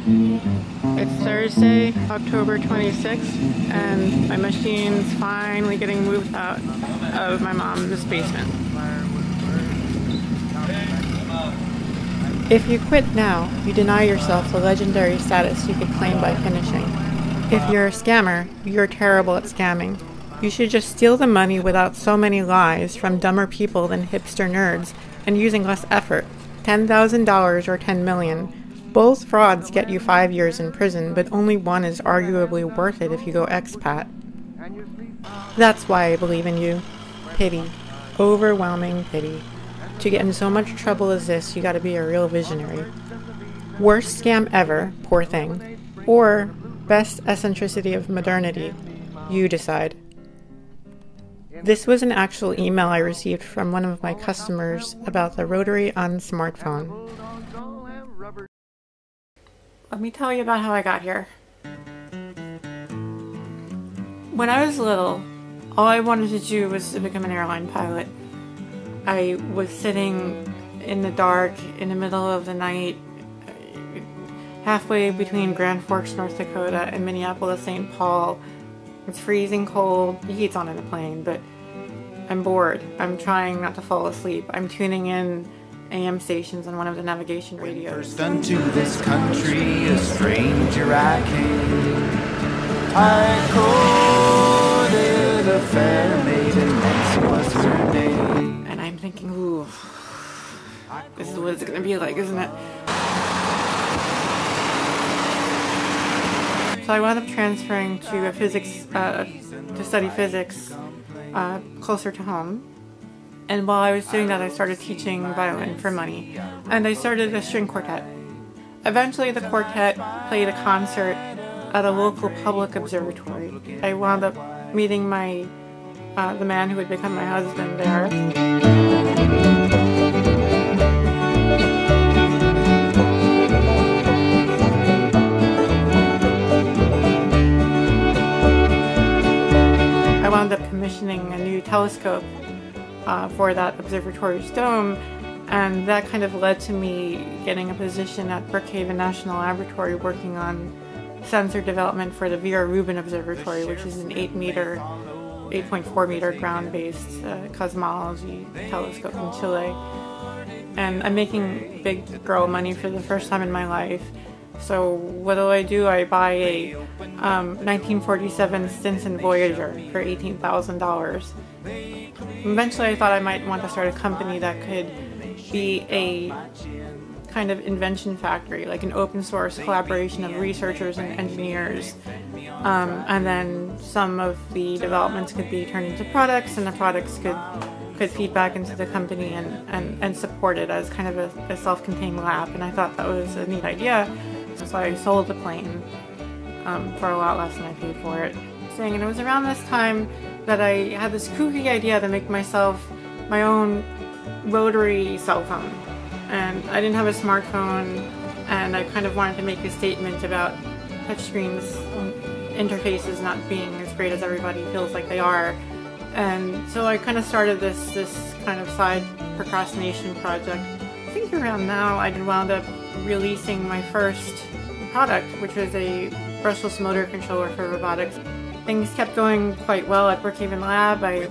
It's Thursday, October 26th, and my machine's finally getting moved out of my mom's basement. If you quit now, you deny yourself the legendary status you could claim by finishing. If you're a scammer, you're terrible at scamming. You should just steal the money without so many lies from dumber people than hipster nerds and using less effort. $10,000 or $10 million. Both frauds get you 5 years in prison, but only one is arguably worth it if you go expat. That's why I believe in you. Pity. Overwhelming pity. To get in so much trouble as this, you gotta be a real visionary. Worst scam ever, poor thing. Or best eccentricity of modernity. You decide. This was an actual email I received from one of my customers about the Rotary Un-Smartphone. Let me tell you about how I got here. When I was little, all I wanted to do was to become an airline pilot. I was sitting in the dark in the middle of the night, halfway between Grand Forks, North Dakota and Minneapolis, St. Paul. It's freezing cold. The heat's on in the plane, but I'm bored. I'm trying not to fall asleep. I'm tuning in AM stations on one of the navigation radios. First unto this country, a stranger I came. I courted a fair maiden, Nancy was her name. And I'm thinking, ooh, this is what it's gonna be like, isn't it? So I wound up transferring to a physics, to study physics closer to home. And while I was doing that, I started teaching violin for money. And I started a string quartet. Eventually the quartet played a concert at a local public observatory. I wound up meeting the man who would become my husband there. I wound up commissioning a new telescope for that observatory's dome, and that kind of led to me getting a position at Brookhaven National Laboratory working on sensor development for the VR Rubin Observatory, which is an 8.4 meter ground-based cosmology telescope in Chile. And I'm making big girl money for the first time in my life. So what do? I buy a 1947 Stinson Voyager for $18,000. Eventually I thought I might want to start a company that could be a kind of invention factory, like an open source collaboration of researchers and engineers. And then some of the developments could be turned into products, and the products could feed back into the company and support it as kind of a self-contained lab. And I thought that was a neat idea. So I sold the plane for a lot less than I paid for it. And it was around this time that I had this kooky idea to make myself my own rotary cell phone. And I didn't have a smartphone, and I kind of wanted to make a statement about touchscreens interfaces not being as great as everybody feels like they are. And so I kind of started this kind of side procrastination project. I think around now I wound up releasing my first product, which was a brushless motor controller for robotics. Things kept going quite well at Brookhaven Lab. I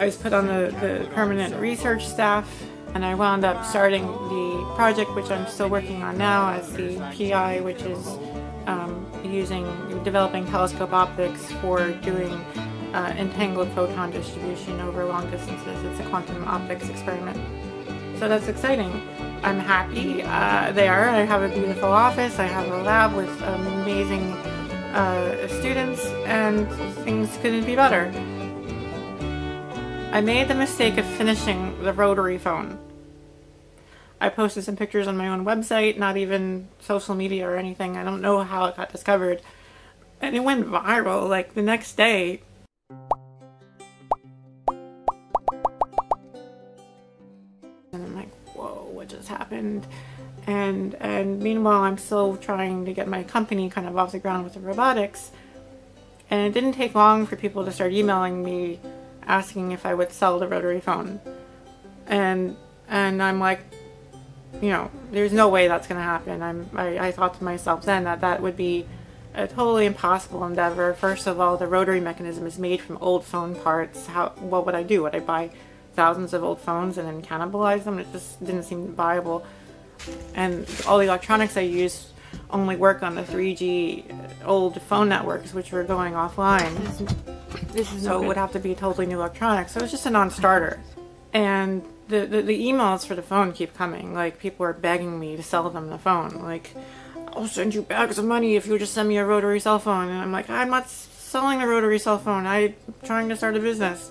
was put on the permanent research staff, and I wound up starting the project, which I'm still working on now, as the PI, which is developing telescope optics for doing entangled photon distribution over long distances. It's a quantum optics experiment. So that's exciting. I'm happy there. I have a beautiful office. I have a lab with amazing students, and things couldn't be better. I made the mistake of finishing the rotary phone. I posted some pictures on my own website, not even social media or anything. I don't know how it got discovered. And it went viral like the next day. And I'm like, whoa, what just happened? And meanwhile, I'm still trying to get my company kind of off the ground with the robotics. And it didn't take long for people to start emailing me asking if I would sell the rotary phone. And I'm like, you know, there's no way that's going to happen. I thought to myself then that that would be a totally impossible endeavor. First of all, the rotary mechanism is made from old phone parts. What would I do? Would I buy thousands of old phones and then cannibalize them? It just didn't seem viable. And all the electronics I used only work on the 3G old phone networks, which were going offline. So it would have to be totally new electronics. So it was just a non-starter. And the emails for the phone keep coming. Like, people are begging me to sell them the phone. Like, I'll send you bags of money if you just send me a rotary cell phone. And I'm like, I'm not selling a rotary cell phone. I'm trying to start a business.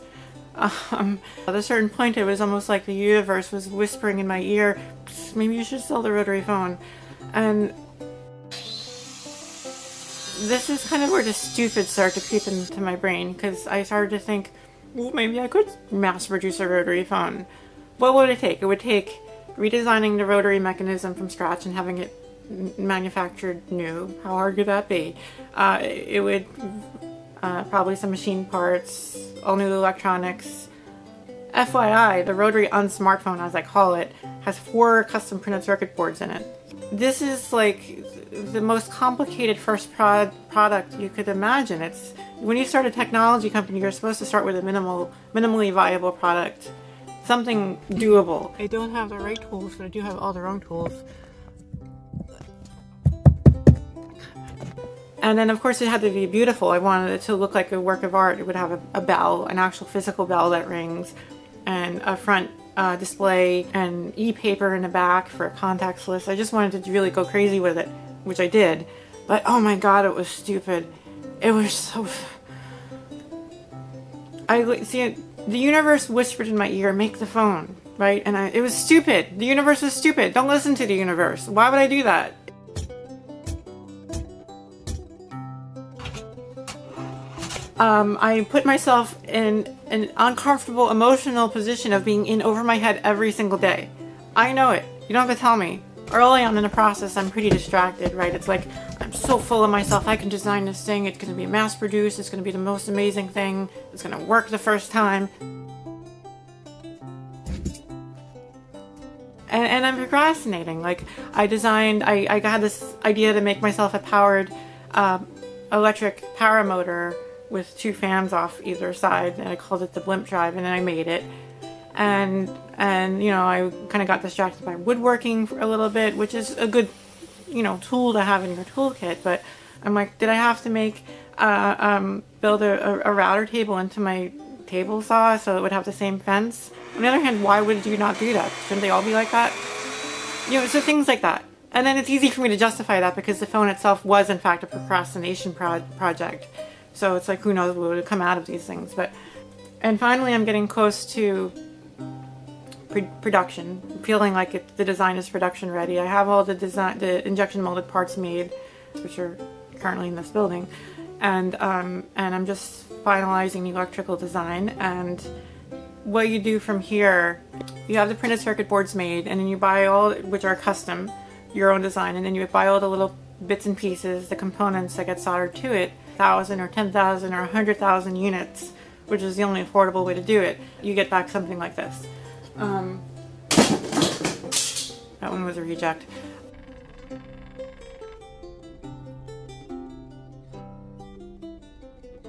At a certain point, it was almost like the universe was whispering in my ear, maybe you should sell the rotary phone. And this is kind of where the stupid started to creep into my brain, because I started to think, well, maybe I could mass produce a rotary phone. What would it take? It would take redesigning the rotary mechanism from scratch and having it manufactured new. How hard could that be? It would probably some machine parts, all new electronics. FYI, the Rotary Un-Smartphone, as I call it, has 4 custom printed circuit boards in it. This is like the most complicated first product you could imagine. It's when you start a technology company, you're supposed to start with a minimally viable product, something doable. I don't have the right tools, but I do have all the wrong tools. And then, of course, it had to be beautiful. I wanted it to look like a work of art. It would have a bell, an actual physical bell that rings, and a front display, and e-paper in the back for a contacts list. I just wanted to really go crazy with it, which I did. But oh my god, it was stupid. It was so... the universe whispered in my ear, make the phone, right? And it was stupid. The universe was stupid. Don't listen to the universe. Why would I do that? I put myself in an uncomfortable emotional position of being in over my head every single day. I know it. You don't have to tell me. Early on in the process, I'm pretty distracted, right? It's like, I'm so full of myself. I can design this thing. It's going to be mass produced. It's going to be the most amazing thing. It's going to work the first time. And I'm procrastinating. Like, I got this idea to make myself a powered electric paramotor with 2 fans off either side, and I called it the blimp drive, and then I made it. And you know, I kind of got distracted by woodworking for a little bit, which is a good, you know, tool to have in your toolkit. But I'm like, did I have to build a router table into my table saw so it would have the same fence? On the other hand, why would you not do that? Shouldn't they all be like that? You know, so things like that. And then it's easy for me to justify that because the phone itself was in fact a procrastination project. So it's like, who knows what would come out of these things. And finally, I'm getting close to production, feeling like the design is production ready. I have all the injection molded parts made, which are currently in this building, and I'm just finalizing the electrical design. And what you do from here, you have the printed circuit boards made, and then you buy all, which are custom, your own design, and then you buy all the little bits and pieces, the components that get soldered to it, 1,000 or 10,000 or 100,000 units, which is the only affordable way to do it. You get back something like this. That one was a reject.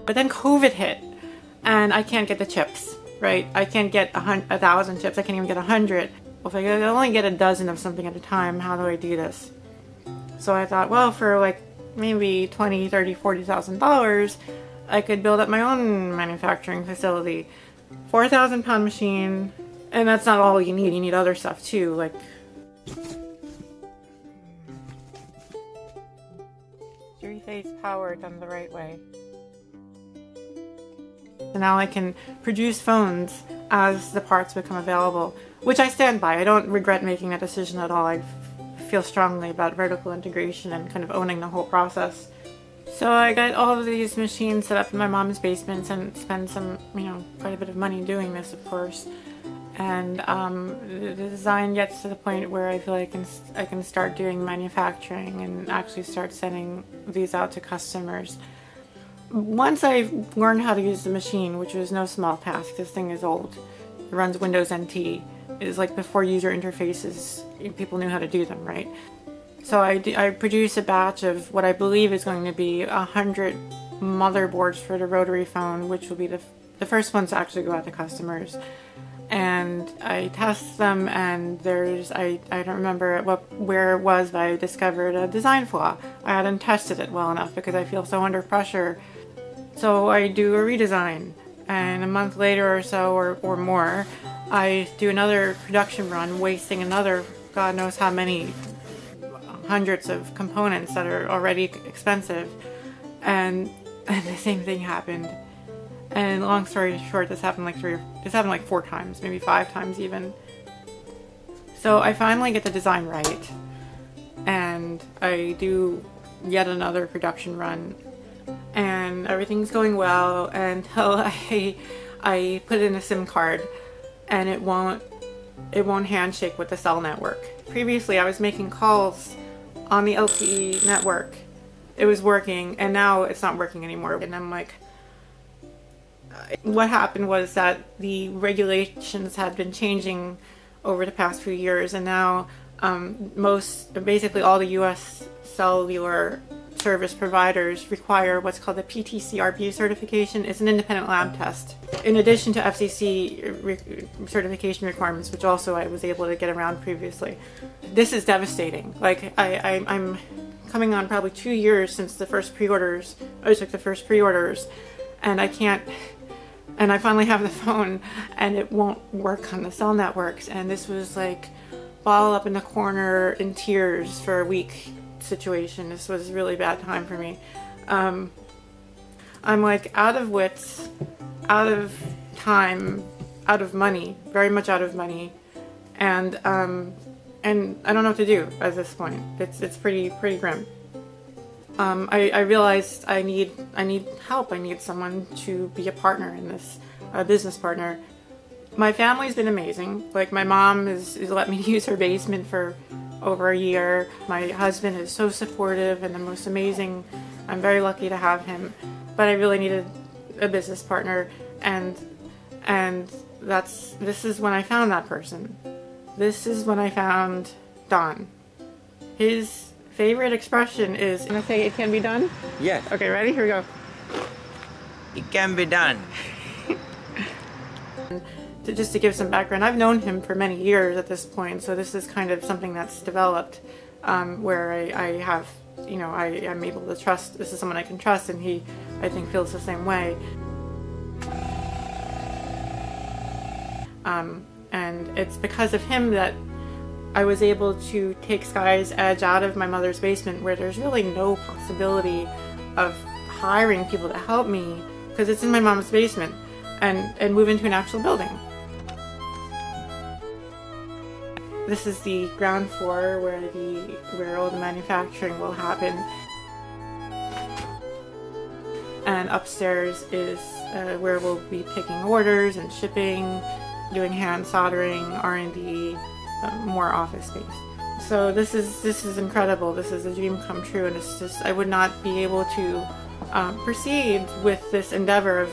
But then COVID hit, and I can't get the chips, right? I can't get 1,000 chips. I can't even get 100. Well, if I can only get a dozen of something at a time, how do I do this? So I thought, well, for like maybe $20,000, $30,000, $40,000, I could build up my own manufacturing facility. 4,000 pound machine, and that's not all you need other stuff too, like 3-phase power done the right way. So now I can produce phones as the parts become available, which I stand by. I don't regret making that decision at all. I feel strongly about vertical integration and kind of owning the whole process. So I got all of these machines set up in my mom's basement and spent some, quite a bit of money doing this, of course. And the design gets to the point where I feel like I can start doing manufacturing and actually start sending these out to customers. Once I learned how to use the machine, which was no small task, this thing is old. It runs Windows NT, is like before user interfaces, people knew how to do them, right? So I produce a batch of what I believe is going to be 100 motherboards for the rotary phone, which will be the first ones to actually go out to customers. And I test them, and I don't remember where it was, but I discovered a design flaw. I hadn't tested it well enough because I feel so under pressure. So I do a redesign, and a month later or so, or more, I do another production run, wasting another God knows how many hundreds of components that are already expensive, and the same thing happened. And long story short, this happened like 4 times, maybe 5 times even. So I finally get the design right, and I do yet another production run, and everything's going well until I put in a SIM card, and it won't handshake with the cell network. Previously, I was making calls on the LTE network. It was working, and now it's not working anymore. And I'm like, what happened was that the regulations had been changing over the past few years, and now basically all the US cellular service providers require what's called the PTCRB certification. It's an independent lab test, in addition to FCC certification requirements, which also I was able to get around previously. This is devastating. Like I'm coming on probably 2 years since the first pre-orders. I took the first pre-orders, and I can't. And I finally have the phone, and it won't work on the cell networks. And this was like ball up in the corner in tears for a week situation. This was a really bad time for me. I'm like out of wits, out of time, out of money, very much out of money, and I don't know what to do at this point. It's pretty grim. I realized I need help. I need someone to be a partner in this, a business partner. My family's been amazing. Like, my mom has let me use her basement for over a year. My husband is so supportive and the most amazing. I'm very lucky to have him. But I really needed a business partner, and this is when I found that person. This is when I found Don. His favorite expression is, I'm gonna say it can be done? Yes. Okay, ready? Here we go. It can be done. Just to give some background, I've known him for many years at this point, so this is kind of something that's developed where I have, you know, I'm able to trust, this is someone I can trust, and he, I think, feels the same way. And it's because of him that I was able to take Sky's Edge out of my mother's basement, where there's really no possibility of hiring people to help me because it's in my mom's basement, and move into an actual building. This is the ground floor where all the manufacturing will happen, and upstairs is where we'll be picking orders and shipping, doing hand soldering, R&D, more office space. So this is incredible. This is a dream come true, and it's just, I would not be able to proceed with this endeavor of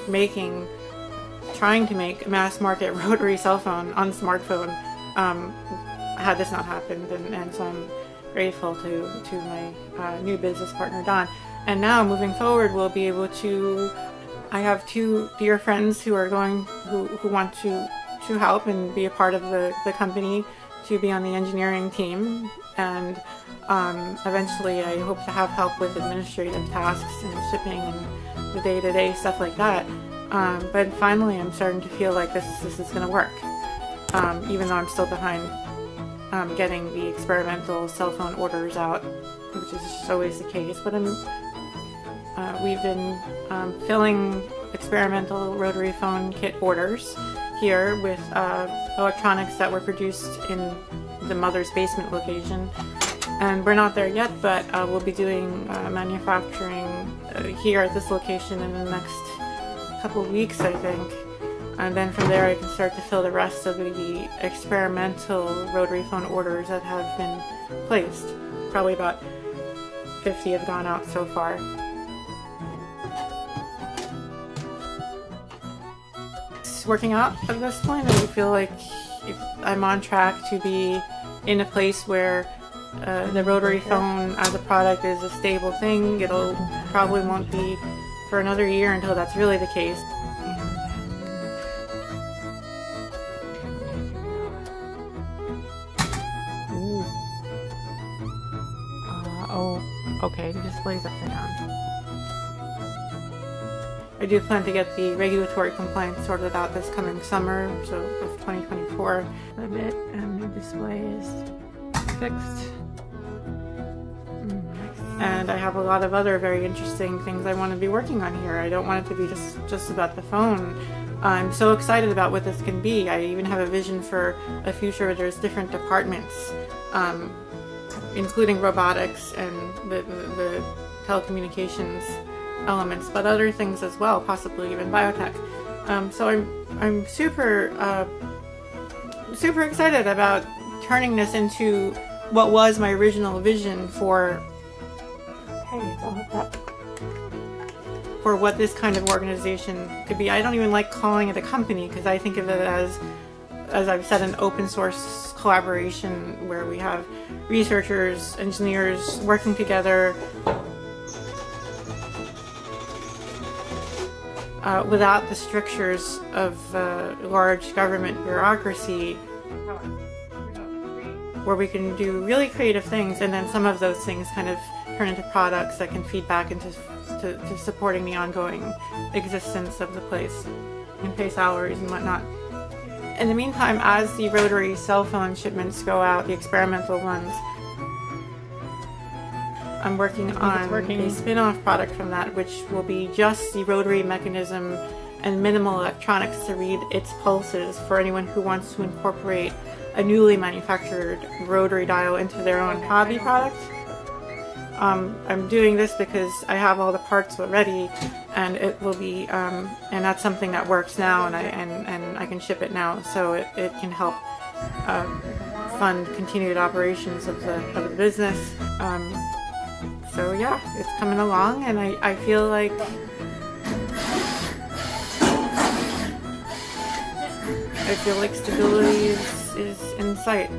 trying to make a mass market rotary cell phone on smartphone had this not happened, and so I'm grateful to my new business partner Don. And now moving forward, we'll be able to. I have 2 dear friends who are who want to help and be a part of the company, to be on the engineering team, and eventually I hope to have help with administrative tasks and shipping and the day-to-day stuff like that. But finally I'm starting to feel like this is going to work, even though I'm still behind getting the experimental cell phone orders out, which is just always the case. But we've been filling experimental rotary phone kit orders here with electronics that were produced in the mother's basement location, and we're not there yet, but we'll be doing manufacturing here at this location in the next couple of weeks, I think, and then from there I can start to fill the rest of the experimental rotary phone orders that have been placed. Probably about 50 have gone out so far. It's working out at this point, and I feel like if I'm on track to be in a place where the rotary phone as a product is a stable thing. It'll probably won't be for another year until that's really the case. Okay, the display's upside down. I do plan to get the regulatory compliance sorted out this coming summer, so of 2024 a bit, and the display is fixed. And I have a lot of other very interesting things I want to be working on here. I don't want it to be just about the phone. I'm so excited about what this can be. I even have a vision for a future where there's different departments, including robotics and the telecommunications elements, but other things as well, possibly even biotech. So I'm super excited about turning this into what was my original vision for what this kind of organization could be. I don't even like calling it a company because I think of it as I've said, an open source collaboration where we have researchers, engineers working together without the strictures of large government bureaucracy, where we can do really creative things, and then some of those things kind of turn into products that can feed back into to supporting the ongoing existence of the place and pay salaries and whatnot. In the meantime, as the Rotary cell phone shipments go out, the experimental ones, I'm working on a spin-off product from that, which will be just the rotary mechanism and minimal electronics to read its pulses for anyone who wants to incorporate a newly manufactured rotary dial into their own hobby product. I'm doing this because I have all the parts already, and it will be, and that's something that works now, and I can ship it now, so it can help fund continued operations of the business. So yeah, it's coming along, and I feel like stability is in sight.